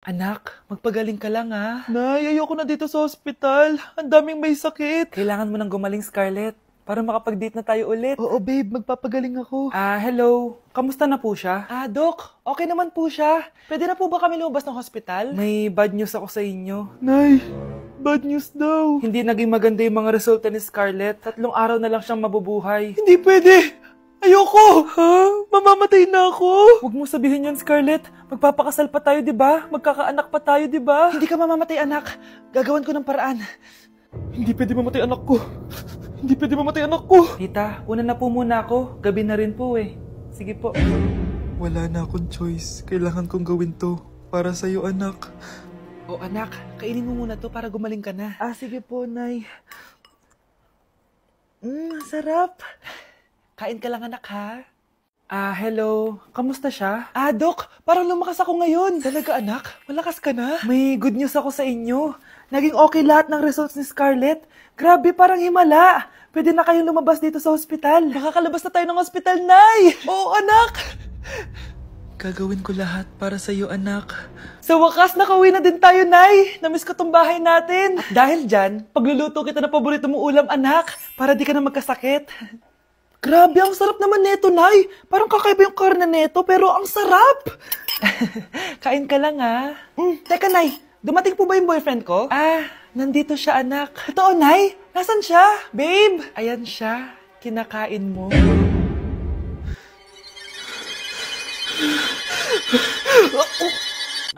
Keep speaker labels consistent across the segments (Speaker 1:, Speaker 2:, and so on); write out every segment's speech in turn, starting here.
Speaker 1: Anak, magpagaling ka lang ha.
Speaker 2: Nay, ayoko na dito sa ospital. Ang daming may sakit.
Speaker 1: Kailangan mo nang gumaling, Scarlett, para makapag-date na tayo ulit.
Speaker 2: Oo, babe. Magpapagaling ako.
Speaker 1: Hello. Kamusta na po siya?
Speaker 2: Doc. Okay naman po siya. Pwede na po ba kami lumabas ng hospital?
Speaker 1: May bad news ako sa inyo.
Speaker 2: Nay, bad news daw.
Speaker 1: Hindi naging maganda yung mga resulta ni Scarlett. 3 araw na lang siyang mabubuhay.
Speaker 2: Hindi pwede. Ayoko! Ha? Mamamatay na ako!
Speaker 1: Huwag mo sabihin yun, Scarlett. Magpapakasal pa tayo, di ba? Magkakaanak pa tayo, di ba?
Speaker 2: Hindi ka mamamatay, anak. Gagawan ko ng paraan. Hindi pwede mamatay anak ko. Hindi pwede mamatay anak ko.
Speaker 1: Tita, una na po muna ako. Gabi na rin po eh. Sige po.
Speaker 2: Wala na akong choice. Kailangan kong gawin to. Para sa'yo, anak.
Speaker 1: O anak, kainin mo muna to para gumaling ka na.
Speaker 2: Sige po, Nay. Sarap. Kain ka lang, anak, ha?
Speaker 1: Hello. Kamusta siya?
Speaker 2: Doc, parang lumakas ako ngayon. Talaga, anak? Malakas ka na?
Speaker 1: May good news ako sa inyo. Naging okay lahat ng results ni Scarlett. Grabe, parang himala. Pwede na kayong lumabas dito sa ospital.
Speaker 2: Makakalabas na tayo ng ospital, Nay! Oo, anak!
Speaker 1: Gagawin ko lahat para sa'yo, anak.
Speaker 2: Sa wakas, nakauwi na din tayo, Nay! Namiss ko tong bahay natin. At dahil dyan, pagluluto kita ng paborito mong ulam, anak, para di ka na magkasakit. Grabe, ang sarap naman neto, Nay. Parang kakaiba yung karne neto, pero ang sarap.
Speaker 1: Kain ka lang, ha?
Speaker 2: Teka, Nay. Dumating po ba yung boyfriend ko?
Speaker 1: Nandito siya, anak.
Speaker 2: Totoo, Nay? Nasaan siya? Babe?
Speaker 1: Ayan siya. Kinakain mo.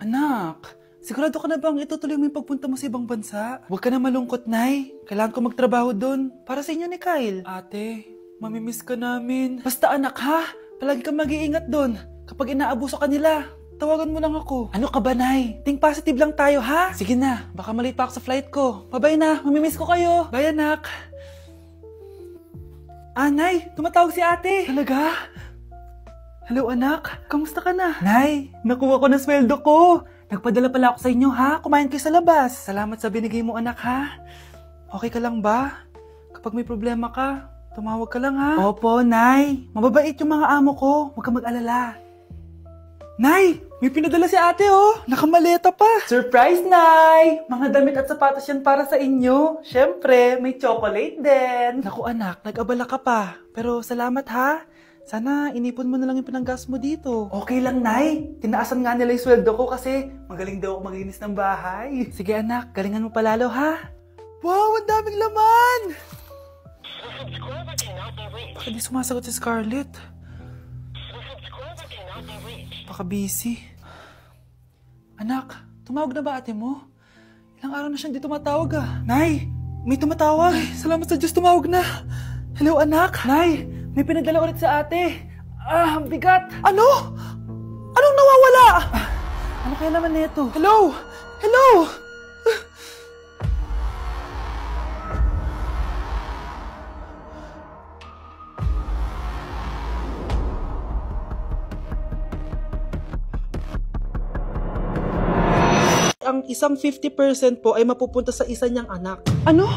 Speaker 1: Anak, sigurado ka na bang itutuloy mo yung pagpunta mo sa ibang bansa? Huwag ka na malungkot, Nay. Kailangan ko magtrabaho doon. Para sa inyo ni Kyle. Ate, mamimiss ka namin. Basta anak ha, palagi kang mag-iingat doon. Kapag inaabuso ka nila, tawagan mo lang ako. Ano ka ba, Nay? Think positive lang tayo, ha? Sige na, baka malate pa ako sa flight ko. Bye-bye na, mamimiss ko kayo. Bye, anak. Nay, tumatawag si ate.
Speaker 2: Talaga?
Speaker 1: Hello, anak. Kamusta ka na? Nay, nakuha ko na sweldo ko. Nagpadala pala ako sa inyo, ha? Kumain kayo sa labas. Salamat sa binigay mo, anak, ha? Okay ka lang ba? Kapag may problema ka, tumawag ka lang, ha? Opo, Nay. Mababait yung mga amo ko. Huwag kang mag-alala. Nay, may pinadala si ate, oh. Nakamaleta pa. Surprise, Nay! Mga damit at sapatos yan para sa inyo. Siyempre, may chocolate din. Naku, anak, nag-abala ka pa. Pero salamat, ha? Sana inipon mo na lang yung pinanggas mo dito. Okay lang, Nay. Tinaasan nga nila yung sweldo ko kasi magaling daw ako maglinis ng bahay. Sige, anak. Galingan mo palalo, ha?
Speaker 2: Wow, ang daming laman!
Speaker 1: Baka di sumasagot si Scarlett. Baka busy. Anak, tumawag na ba ate mo? Ilang araw na siyang di tumatawag Nay, may tumatawag. Ay, salamat sa Diyos, tumawag na. Hello, anak. Nay, may pinadala ulit sa ate. Ang bigat.
Speaker 2: Ano? Anong nawawala?
Speaker 1: Ano kaya naman nito?
Speaker 2: Hello? Hello?
Speaker 1: Ang isang 50% po ay mapupunta sa isa niyang anak.
Speaker 2: Ano?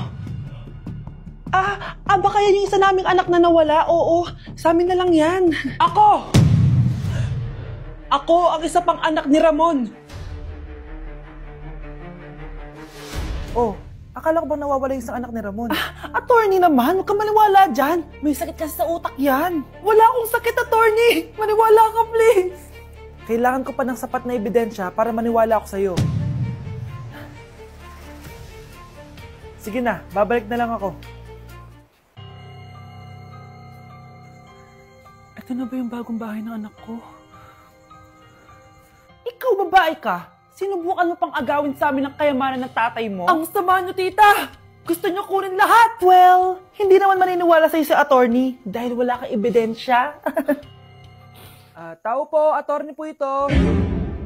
Speaker 2: Baka yan yung isa naming anak na nawala? Oo, sa amin na lang yan.
Speaker 1: Ako! Ako ang isa pang anak ni Ramon. Oh, akala ko ba nawawala yung isang anak ni Ramon?
Speaker 2: Attorney naman, huwag ka maniwala dyan. May sakit kasi sa utak yan. Wala akong sakit, attorney. Maniwala ka, please.
Speaker 1: Kailangan ko pa ng sapat na ebidensya para maniwala ako sa'yo. Sige na, babalik na lang ako. Ito na ba yung bagong bahay ng anak ko?
Speaker 2: Ikaw, babae ka. Sinubukan mo pang agawin sa amin ng kayamanan ng tatay mo?
Speaker 1: Ang sama niyo, tita!
Speaker 2: Gusto niyo kunin lahat? Well, hindi naman maniniwala sa'yo si attorney dahil wala kang ebidensya.
Speaker 1: Tao po, attorney po ito.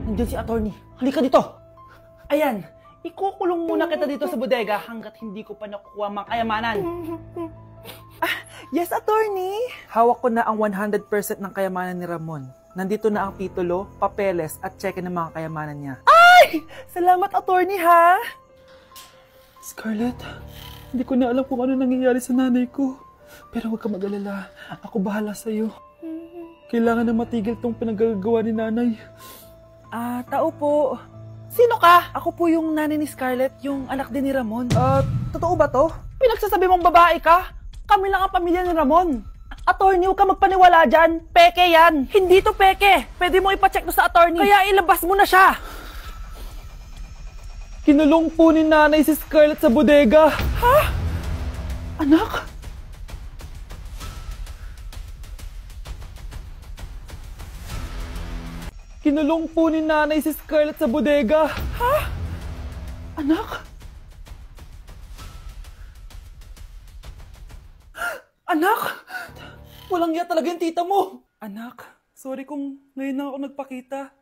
Speaker 2: Nandiyan si attorney. Halika dito. Ayan, ikukulong muna kita dito sa bodega hanggat hindi ko pa nakukuha mga kayamanan.
Speaker 1: Yes, attorney. Hawak ko na ang 100% ng kayamanan ni Ramon. Nandito na ang titulo, papeles at cheque ng mga kayamanan niya.
Speaker 2: Ay! Salamat, attorney, ha?
Speaker 1: Scarlett, hindi ko na alam kung ano nangyayari sa nanay ko. Pero huwag ka mag-alala. Ako bahala sa'yo. Kailangan na matigil tong pinagagawa ni nanay.
Speaker 2: Tao po. ka?
Speaker 1: Ako po yung nanay ni Scarlett, yung anak din ni Ramon.
Speaker 2: Totoo ba to? Pinagsasabi mong babae ka? Kami lang ang pamilya ni Ramon. Attorney, huwag ka magpaniwala dyan. Peke yan. Hindi to peke. Pwede mo ipacheck to sa attorney. Kaya ilabas mo na siya. Kinulong po ni nanay si Scarlett sa bodega. Ha? Anak? Kinulong po ni nanay si Scarlett sa bodega. Ha? Anak? Anak? Walang iya talaga yung tita mo.
Speaker 1: Anak, sorry kung ngayon na ako nagpakita.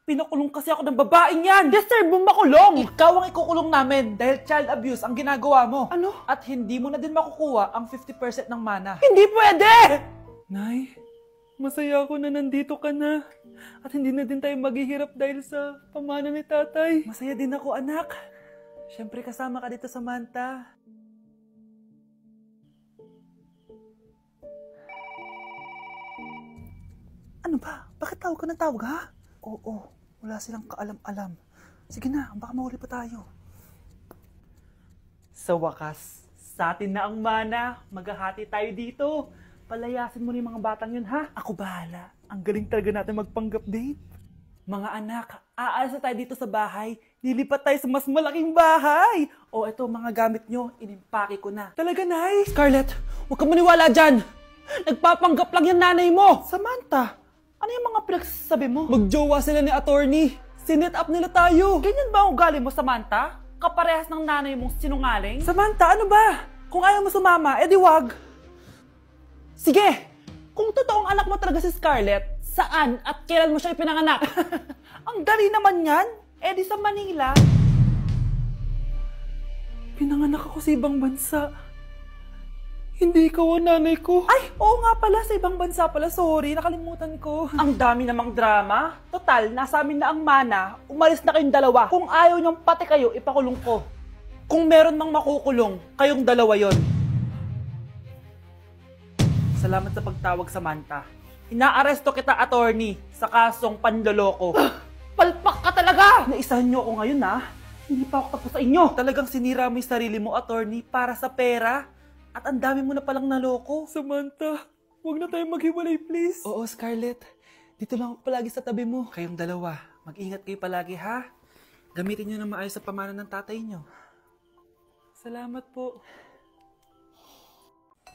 Speaker 2: Pinakulong kasi ako ng babaeng yan. Deserve mong makulong. Ikaw ang ikukulong namin dahil child abuse ang ginagawa mo.
Speaker 1: Ano?
Speaker 2: At hindi mo na din makukuha ang 50% ng mana.
Speaker 1: Hindi pwede! Nay, masaya ako na nandito ka na. At hindi na din tayo maghihirap dahil sa pamana ni tatay. Masaya din ako, anak. Siyempre kasama ka dito sa Manta. Ano ba? Bakit tawag ka ng tawag, ha? Oo, wala silang kaalam-alam. Sige na, baka mahuli pa tayo.
Speaker 2: Sa wakas, sa atin na ang mana. Maghahati tayo dito. Palayasin mo na yung mga batang yun, ha?
Speaker 1: Ako bahala. Ang galing talaga natin magpanggap date.
Speaker 2: Mga anak, aalis na tayo dito sa bahay. Lilipat tayo sa mas malaking bahay. O eto, mga gamit nyo, inimpake ko na.
Speaker 1: Talaga, Nay?
Speaker 2: Scarlett, huwag kang maniwala dyan. Nagpapanggap lang yung nanay mo.
Speaker 1: Samantha, ano yung mga pinagsasabi mo?
Speaker 2: Magjowa sila ni attorney. Sinet up nila tayo. Ganyan ba ang ugali mo, Samantha? Kaparehas ng nanay mong sinungaling?
Speaker 1: Samantha, ano ba? Kung ayaw mo sumama, edi wag.
Speaker 2: Sige, kung totoong anak mo talaga si Scarlett, saan at kailan mo siya ipinanganak?
Speaker 1: Ang dali naman yan.
Speaker 2: Edi sa Manila.
Speaker 1: Pinanganak ako sa ibang bansa. Hindi ikaw ang nanay ko.
Speaker 2: Ay, oo nga pala, sa ibang bansa pala. Sorry, nakalimutan ko. Ang dami namang drama. Total, nasa amin na ang mana. Umalis na kayong dalawa. Kung ayaw niyong pati kayo, ipakulong ko. Kung meron mang makukulong, kayong dalawa yon. Salamat sa pagtawag, Samantha. Inaaresto kita, attorney, sa kasong panloloko. Palpak ka talaga! Naisahan niyo ako ngayon, ha? Hindi pa ako tapos sa inyo.
Speaker 1: Talagang sinira mo yung sarili mo, attorney, para sa pera. At ang dami mo na palang naloko.
Speaker 2: Samantha, huwag na tayo maghiwalay, please.
Speaker 1: Oo, Scarlett. Dito lang ako palagi sa tabi mo. Kayong dalawa, mag-ingat kayo palagi, ha? Gamitin nyo na maayos sa pamana ng tatay nyo.
Speaker 2: Salamat po.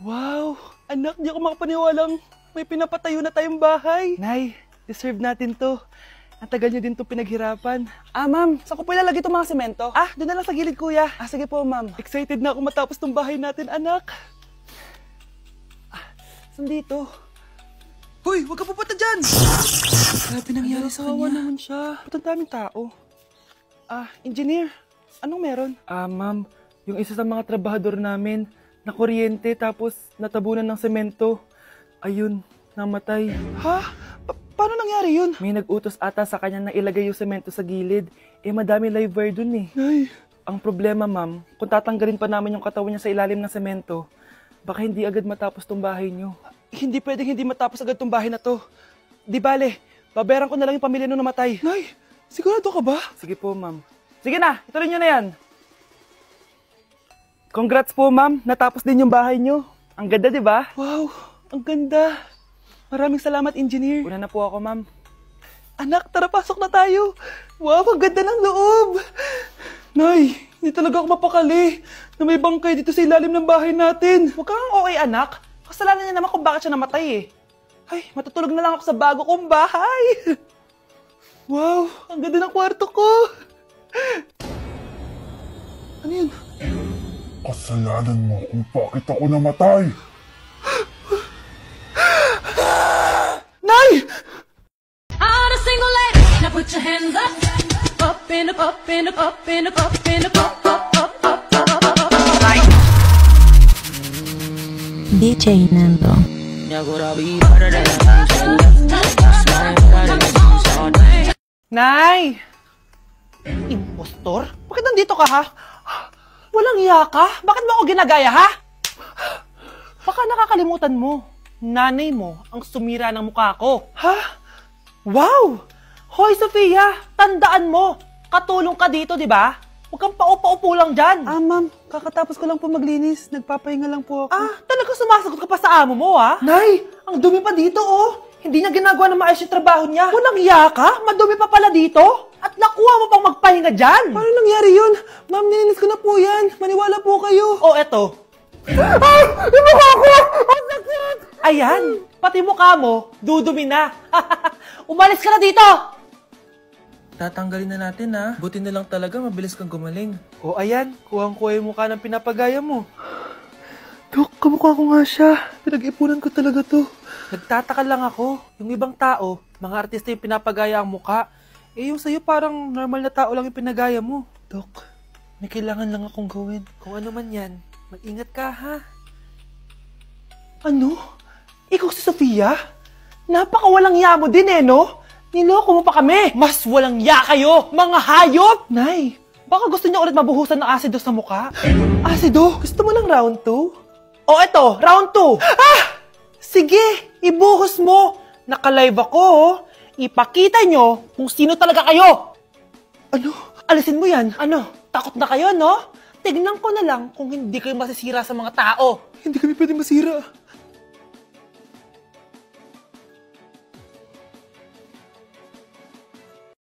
Speaker 1: Wow! Anak, di ako makapaniwalang may pinapatayo na tayong bahay. Nay, deserve natin to. Ang tagal nyo din to pinaghirapan.
Speaker 2: Ma'am, saan ko po ilalagay itong mga semento?
Speaker 1: Doon na lang sa gilid, kuya.
Speaker 2: Sige po, ma'am.
Speaker 1: Excited na ako matapos tong bahay natin, anak.
Speaker 2: Saan dito?
Speaker 1: Hoy, huwag ka pupunta dyan! Grabe nangyari sa kanya.
Speaker 2: Naman siya.
Speaker 1: Ba't ang daming tao?
Speaker 2: Engineer, anong meron?
Speaker 1: Ma'am, yung isa sa mga trabahador namin, na kuryente tapos natabunan ng semento. Ayun, namatay.
Speaker 2: Ha? Paano nangyari yun?
Speaker 1: May nag-utos ata sa kanya na ilagay yung semento sa gilid. Madami live wire dun eh.
Speaker 2: Ay.
Speaker 1: Ang problema, ma'am, kung tatanggalin pa namin yung katawan niya sa ilalim ng semento, baka hindi agad matapos tong bahay niyo.
Speaker 2: Hindi pwedeng hindi matapos agad tong bahay na to. Di bale, babayaran ko na lang yung pamilya nung namatay.
Speaker 1: Nay, sigurado ka ba? Sige po, ma'am.
Speaker 2: Sige na, ituloy niyo na yan.
Speaker 1: Congrats po, ma'am. Natapos din yung bahay niyo. Ang ganda, di ba?
Speaker 2: Wow, ang ganda. Maraming salamat, engineer.
Speaker 1: Una na po ako, ma'am.
Speaker 2: Anak, tara, pasok na tayo. Wow, ang ganda ng loob. Nay, hindi talaga ako mapakali na may bangkay dito sa ilalim ng bahay natin. Huwag kang okay, anak. Kasalanan niya naman kung bakit siya namatay eh. Ay, matutulog na lang ako sa bago kong bahay. Wow, ang ganda ng kwarto ko. Ano yun?
Speaker 3: Kasalanan mo kung bakit ako namatay.
Speaker 2: Nay!
Speaker 4: On a single leg, now put your hands up, up and up, up and up, up and up, up and up, up, up, up, up, up, up, up, up.
Speaker 5: DJ Nando.
Speaker 2: Nay! Impostor? Bakit nandito ka, ha? Walang iya ka? Bakit mo ako ginagaya, ha? Baka nakakalimutan mo. Nanay mo ang sumira ng mukha ko. Ha? Wow! Hoy, Sofia! Tandaan mo! Katulong ka dito, di ba? Huwag kang paupa-upo lang dyan.
Speaker 1: Ma'am, kakatapos ko lang po maglinis. Nagpapahinga lang po ako.
Speaker 2: Talaga sumasagot ka pa sa amo mo, ha?
Speaker 1: Nay, ang dumi pa dito, oh. Hindi niya ginagawa na maayos yung trabaho niya.
Speaker 2: Walang iya ka? Madumi pa pala dito? At nakuha mo pang magpahinga dyan?
Speaker 1: Paano nangyari yun? Ma'am, nilinis ko na po yan. Maniwala po kayo.
Speaker 2: O, eto.
Speaker 1: Yung mukha ko! Ang sakit!
Speaker 2: Ayan, pati mukha mo, dudumi na. Umalis ka na dito!
Speaker 1: Tatanggalin na natin, ha? Buti na lang talaga, mabilis kang gumaling. O, ayan. Kuhang-kuha yung mukha ng pinapagaya mo. Dok, kamukha ko nga siya. Pinag-ipunan ko talaga to. Nagtataka lang ako. Yung ibang tao, mga artista yung pinapagaya ang mukha. Eh, yung sa'yo parang normal na tao lang yung pinagaya mo. Dok, may kailangan lang akong gawin. Kung ano man yan, mag-ingat ka, ha?
Speaker 2: Ano? Ikaw si Sofia? Napakawalang ya mo din no? Niloko mo pa kami! Mas walang ya kayo, mga hayop!
Speaker 1: Nay,
Speaker 2: Baka gusto niya ulit mabuhusan ng asido sa mukha?
Speaker 1: asido, gusto mo ng round 2?
Speaker 2: O eto, round 2! Sige, ibuhos mo! Naka-live ako, Ipakita nyo kung sino talaga kayo!
Speaker 1: Ano?
Speaker 2: Alisin mo yan. Ano? Takot na kayo, no? Tignan ko na lang kung hindi kayo masisira sa mga tao.
Speaker 1: Hindi kami pwede masira.